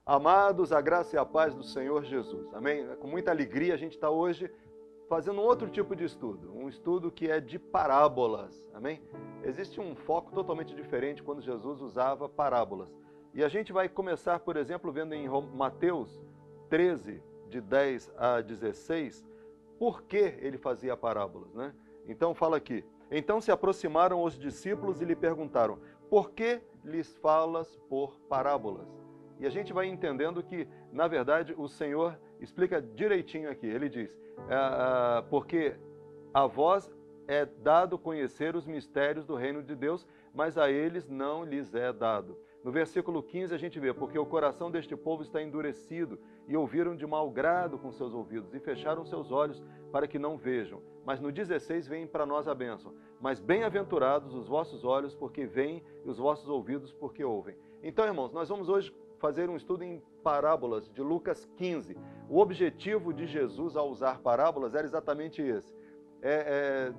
Amados, a graça e a paz do Senhor Jesus. Amém? Com muita alegria a gente está hoje fazendo um outro tipo de estudo, um estudo que é de parábolas. Amém? Existe um foco totalmente diferente quando Jesus usava parábolas. E a gente vai começar, por exemplo, vendo em Mateus 13, de 10 a 16, por que ele fazia parábolas, né? Então fala aqui: então se aproximaram os discípulos e lhe perguntaram: por que lhes falas por parábolas? E a gente vai entendendo que, na verdade, o Senhor explica direitinho aqui. Ele diz, porque a vós é dado conhecer os mistérios do reino de Deus, mas a eles não lhes é dado. No versículo 15 a gente vê, porque o coração deste povo está endurecido, e ouviram de mau grado com seus ouvidos, e fecharam seus olhos para que não vejam. Mas no 16 vem para nós a bênção. Mas bem-aventurados os vossos olhos, porque veem, e os vossos ouvidos, porque ouvem. Então, irmãos, nós vamos hoje fazer um estudo em parábolas de Lucas 15. O objetivo de Jesus ao usar parábolas era exatamente esse.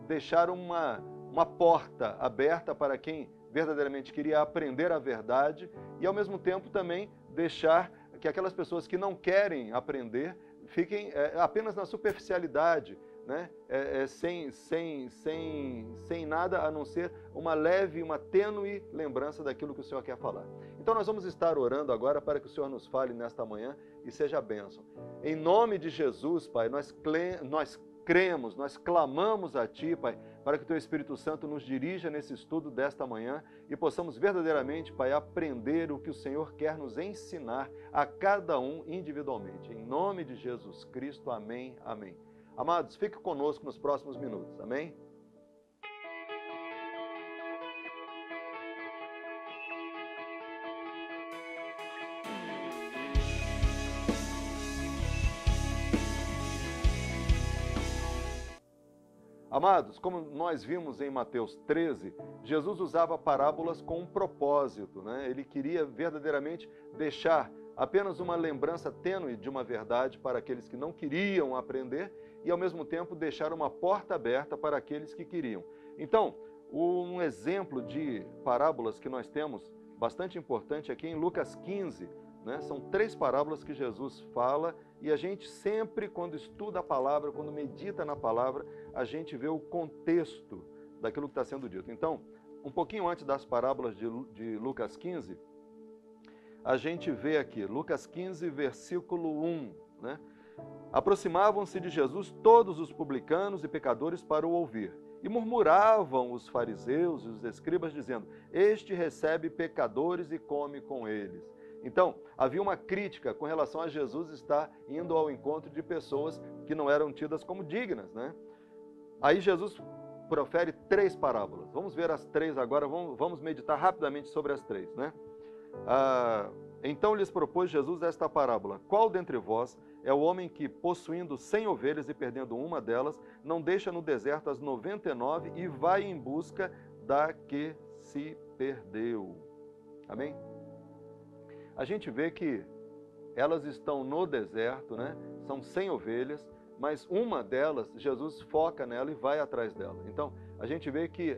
Deixar uma porta aberta para quem verdadeiramente queria aprender a verdade e, ao mesmo tempo, também deixar que aquelas pessoas que não querem aprender fiquem apenas na superficialidade, né? Sem nada a não ser uma leve, uma tênue lembrança daquilo que o Senhor quer falar. Então nós vamos estar orando agora para que o Senhor nos fale nesta manhã e seja a bênção. Em nome de Jesus, Pai, nós cremos, nós clamamos a Ti, Pai, para que o Teu Espírito Santo nos dirija nesse estudo desta manhã e possamos verdadeiramente, Pai, aprender o que o Senhor quer nos ensinar a cada um individualmente. Em nome de Jesus Cristo, amém, amém. Amados, fique conosco nos próximos minutos, amém? Amados, como nós vimos em Mateus 13, Jesus usava parábolas com um propósito, né? Ele queria verdadeiramente deixar apenas uma lembrança tênue de uma verdade para aqueles que não queriam aprender e, ao mesmo tempo, deixar uma porta aberta para aqueles que queriam. Então, um exemplo de parábolas que nós temos, bastante importante aqui em Lucas 15, né? São 3 parábolas que Jesus fala e a gente sempre, quando estuda a palavra, quando medita na palavra, a gente vê o contexto daquilo que está sendo dito. Então, um pouquinho antes das parábolas de Lucas 15, a gente vê aqui, Lucas 15, versículo 1, né? Aproximavam-se de Jesus todos os publicanos e pecadores para o ouvir. E murmuravam os fariseus e os escribas, dizendo: este recebe pecadores e come com eles. Então, havia uma crítica com relação a Jesus estar indo ao encontro de pessoas que não eram tidas como dignas, né? Aí Jesus profere 3 parábolas. Vamos ver as 3 agora, vamos meditar rapidamente sobre as 3, né? Então lhes propôs Jesus esta parábola: qual dentre vós é o homem que, possuindo 100 ovelhas e perdendo uma delas, não deixa no deserto as 99 e vai em busca da que se perdeu? Amém? A gente vê que elas estão no deserto, né? São 100 ovelhas, mas uma delas, Jesus foca nela e vai atrás dela. Então, a gente vê que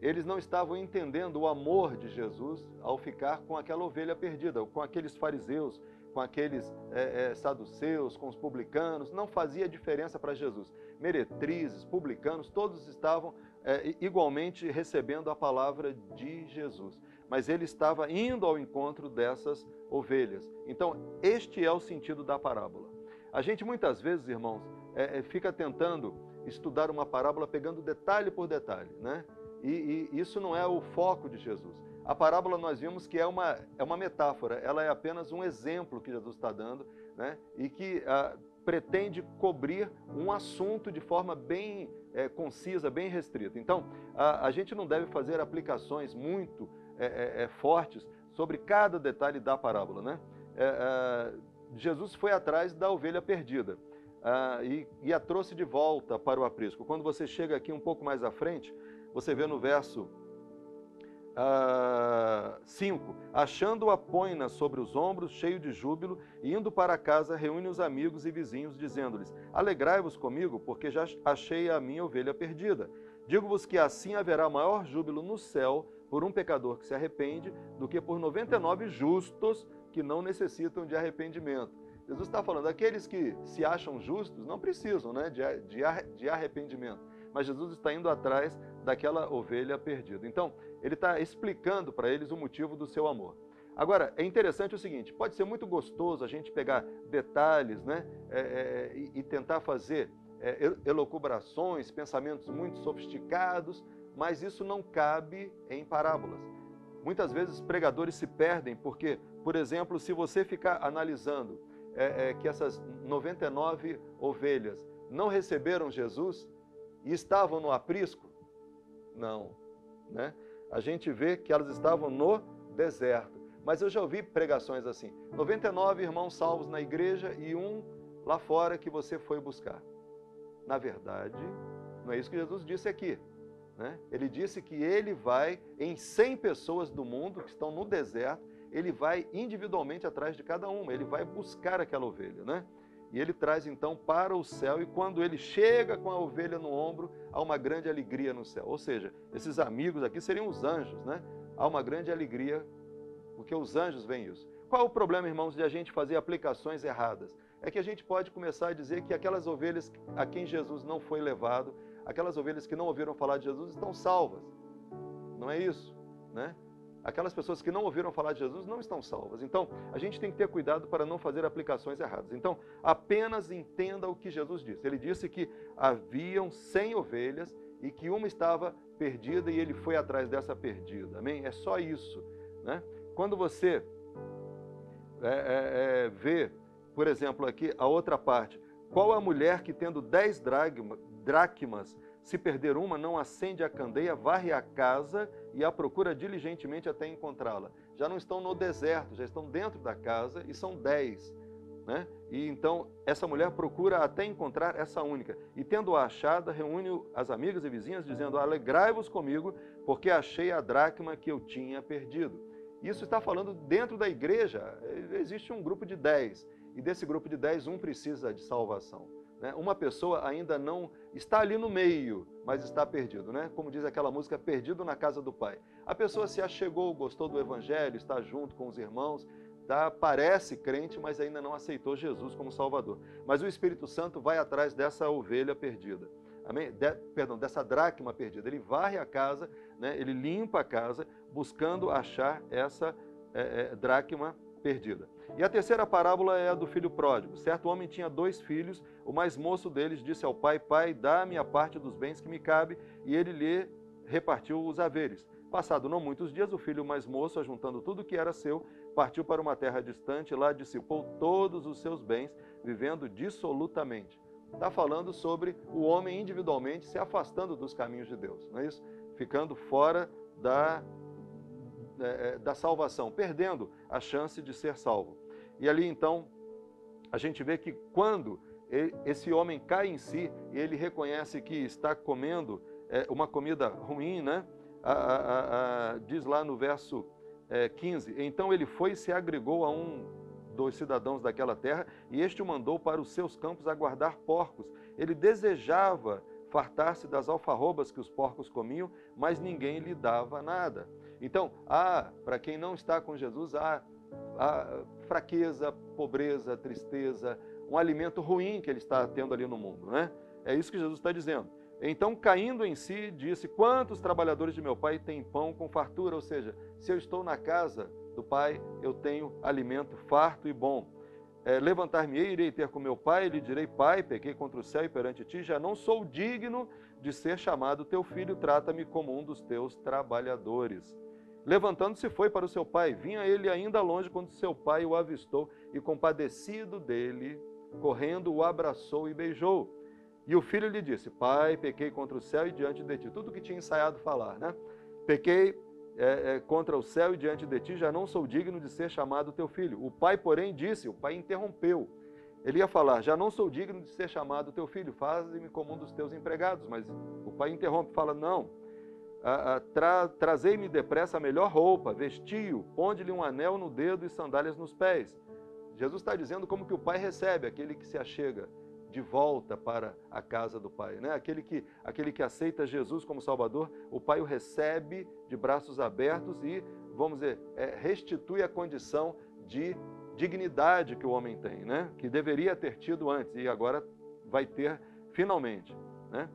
eles não estavam entendendo o amor de Jesus ao ficar com aquela ovelha perdida, com aqueles fariseus, com aqueles saduceus, com os publicanos. Não fazia diferença para Jesus. Meretrizes, publicanos, todos estavam igualmente recebendo a palavra de Jesus. Mas ele estava indo ao encontro dessas ovelhas. Então, este é o sentido da parábola. A gente muitas vezes, irmãos, fica tentando estudar uma parábola pegando detalhe por detalhe, né? E isso não é o foco de Jesus. A parábola nós vimos que é uma metáfora, ela é apenas um exemplo que Jesus está dando, né? E que pretende cobrir um assunto de forma bem concisa, bem restrita. Então, a gente não deve fazer aplicações muito fortes sobre cada detalhe da parábola, né? Jesus foi atrás da ovelha perdida e a trouxe de volta para o aprisco. Quando você chega aqui um pouco mais à frente, você vê no verso 5, achando-a põe-na sobre os ombros, cheio de júbilo, e indo para casa reúne os amigos e vizinhos, dizendo-lhes: alegrai-vos comigo, porque já achei a minha ovelha perdida. Digo-vos que assim haverá maior júbilo no céu por um pecador que se arrepende do que por 99 justos que não necessitam de arrependimento. Jesus está falando, aqueles que se acham justos não precisam, né, de arrependimento. Mas Jesus está indo atrás daquela ovelha perdida. Então, ele está explicando para eles o motivo do seu amor. Agora, é interessante o seguinte, pode ser muito gostoso a gente pegar detalhes, né, e tentar fazer elucubrações, pensamentos muito sofisticados, mas isso não cabe em parábolas. Muitas vezes pregadores se perdem porque, por exemplo, se você ficar analisando que essas 99 ovelhas não receberam Jesus e estavam no aprisco, não, né? A gente vê que elas estavam no deserto. Mas eu já ouvi pregações assim, 99 irmãos salvos na igreja e um lá fora que você foi buscar. Na verdade, não é isso que Jesus disse aqui, né? Ele disse que ele vai em 100 pessoas do mundo que estão no deserto, ele vai individualmente atrás de cada uma, ele vai buscar aquela ovelha, né? E ele traz então para o céu, e quando ele chega com a ovelha no ombro, há uma grande alegria no céu. Ou seja, esses amigos aqui seriam os anjos, né? Há uma grande alegria, porque os anjos veem isso. Qual é o problema, irmãos, de a gente fazer aplicações erradas? É que a gente pode começar a dizer que aquelas ovelhas a quem Jesus não foi levado, aquelas ovelhas que não ouviram falar de Jesus, estão salvas. Não é isso, né? Aquelas pessoas que não ouviram falar de Jesus não estão salvas. Então, a gente tem que ter cuidado para não fazer aplicações erradas. Então, apenas entenda o que Jesus disse. Ele disse que haviam 100 ovelhas e que uma estava perdida e ele foi atrás dessa perdida. Amém? É só isso, né? Quando você vê, por exemplo, aqui a outra parte, qual a mulher que tendo 10 dracmas, se perder uma, não acende a candeia, varre a casa e a procura diligentemente até encontrá-la? Já não estão no deserto, já estão dentro da casa e são 10. Né? E então essa mulher procura até encontrar essa única. E tendo-a achada, reúne as amigas e vizinhas, dizendo, alegrai-vos comigo, porque achei a dracma que eu tinha perdido. Isso está falando dentro da igreja. Existe um grupo de 10. E desse grupo de 10, um precisa de salvação. Uma pessoa ainda não está ali no meio, mas está perdido, né? Como diz aquela música, perdido na casa do Pai. A pessoa se achegou, gostou do Evangelho, está junto com os irmãos, parece crente, mas ainda não aceitou Jesus como Salvador. Mas o Espírito Santo vai atrás dessa ovelha perdida, amém? Dessa dracma perdida. Ele varre a casa, né? Ele limpa a casa, buscando achar essa dracma perdida. E a terceira parábola é a do filho pródigo. Certo homem tinha 2 filhos, o mais moço deles disse ao pai, pai, dá-me a parte dos bens que me cabe, e ele lhe repartiu os haveres. Passado não muitos dias, o filho mais moço, ajuntando tudo que era seu, partiu para uma terra distante, lá dissipou todos os seus bens, vivendo dissolutamente. Está falando sobre o homem individualmente se afastando dos caminhos de Deus, não é isso? Ficando fora da salvação, perdendo a chance de ser salvo. E ali então, a gente vê que quando esse homem cai em si, e ele reconhece que está comendo uma comida ruim, né? Diz lá no verso 15, então ele foi e se agregou a um dos cidadãos daquela terra, e este o mandou para os seus campos a guardar porcos. Ele desejava fartar-se das alfarrobas que os porcos comiam, mas ninguém lhe dava nada. Então, para quem não está com Jesus, há fraqueza, pobreza, tristeza, um alimento ruim que ele está tendo ali no mundo, né? É isso que Jesus está dizendo. Então, caindo em si, disse, quantos trabalhadores de meu pai têm pão com fartura? Ou seja, se eu estou na casa do pai, eu tenho alimento farto e bom. Levantar-me-ei, irei ter com meu pai, e lhe direi, pai, pequei contra o céu e perante ti, já não sou digno de ser chamado teu filho, trata-me como um dos teus trabalhadores. Levantando-se foi para o seu pai, vinha ele ainda longe quando seu pai o avistou e compadecido dele, correndo, o abraçou e beijou. E o filho lhe disse, pai, pequei contra o céu e diante de ti. Tudo que tinha ensaiado falar, né? Pequei contra o céu e diante de ti, já não sou digno de ser chamado teu filho. O pai, porém, disse, o pai interrompeu. Ele ia falar, já não sou digno de ser chamado teu filho, faze-me como um dos teus empregados. Mas o pai interrompe, fala, não, trazei-me depressa a melhor roupa, vestiu, ponde-lhe um anel no dedo e sandálias nos pés. Jesus está dizendo como que o pai recebe aquele que se achega de volta para a casa do Pai, né? Aquele que aceita Jesus como Salvador, o Pai o recebe de braços abertos e, vamos dizer, restitui a condição de dignidade que o homem tem, né? Que deveria ter tido antes e agora vai ter finalmente, né?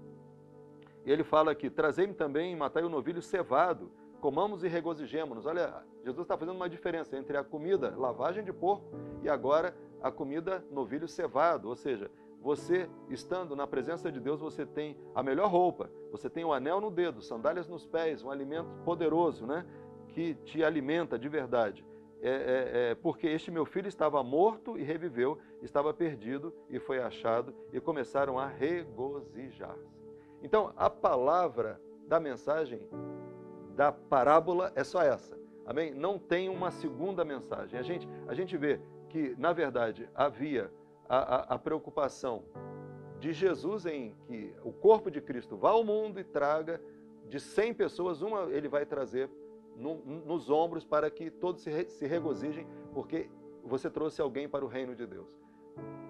E ele fala aqui, trazei-me também, matai o novilho cevado, comamos e regozijemo-nos. Olha, Jesus está fazendo uma diferença entre a comida, lavagem de porco, e agora a comida novilho cevado, ou seja, você estando na presença de Deus, você tem a melhor roupa, você tem o anel no dedo, sandálias nos pés, um alimento poderoso, né? Que te alimenta de verdade. Porque este meu filho estava morto e reviveu, estava perdido e foi achado, e começaram a regozijar-se. Então, a palavra da mensagem da parábola é só essa, amém? Não tem uma segunda mensagem. A gente vê que, na verdade, havia a preocupação de Jesus em que o corpo de Cristo vá ao mundo e traga de 100 pessoas, uma ele vai trazer nos ombros para que todos se regozijem, porque você trouxe alguém para o reino de Deus.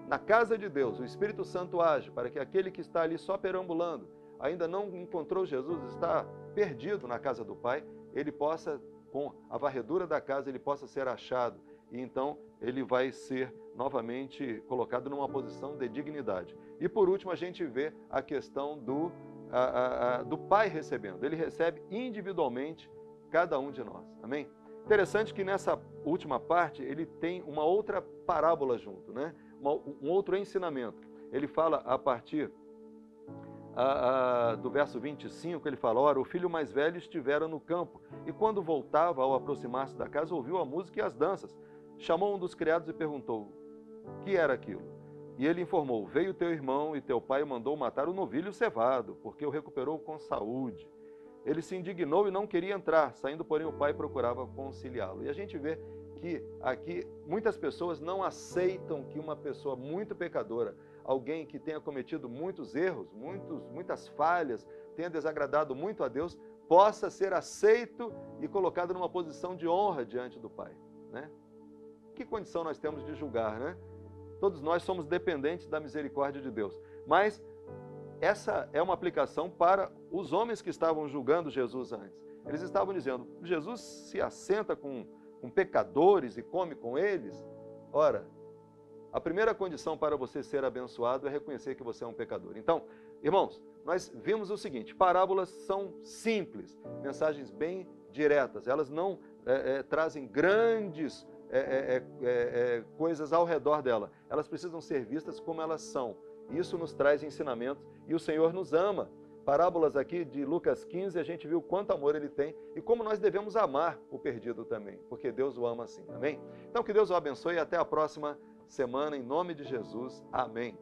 Na casa de Deus, o Espírito Santo age para que aquele que está ali só perambulando, ainda não encontrou Jesus, está perdido na casa do Pai, ele possa, com a varredura da casa, ele possa ser achado. E então ele vai ser novamente colocado numa posição de dignidade. E por último, a gente vê a questão do Pai recebendo. Ele recebe individualmente cada um de nós. Amém? Interessante que nessa última parte ele tem uma outra parábola junto, né? Um outro ensinamento. Ele fala a partir do verso 25, ele fala, ora, o filho mais velho estivera no campo, e quando voltava, ao aproximar-se da casa, ouviu a música e as danças. Chamou um dos criados e perguntou, que era aquilo? E ele informou, veio teu irmão e teu pai mandou matar o novilho cevado, porque o recuperou com saúde. Ele se indignou e não queria entrar, saindo, porém, o pai procurava conciliá-lo. E a gente vê que aqui muitas pessoas não aceitam que uma pessoa muito pecadora, alguém que tenha cometido muitos erros, muitas falhas, tenha desagradado muito a Deus, possa ser aceito e colocado numa posição de honra diante do Pai, né? Que condição nós temos de julgar, né? Todos nós somos dependentes da misericórdia de Deus. Mas essa é uma aplicação para os homens que estavam julgando Jesus antes. Eles estavam dizendo, Jesus se assenta com pecadores e come com eles? Ora, a primeira condição para você ser abençoado é reconhecer que você é um pecador. Então, irmãos, nós vimos o seguinte, parábolas são simples, mensagens bem diretas, elas não trazem grandes coisas ao redor dela, elas precisam ser vistas como elas são. Isso nos traz ensinamentos e o Senhor nos ama. Parábolas aqui de Lucas 15, a gente viu quanto amor ele tem e como nós devemos amar o perdido também, porque Deus o ama assim, amém? Então que Deus o abençoe e até a próxima semana, em nome de Jesus, amém.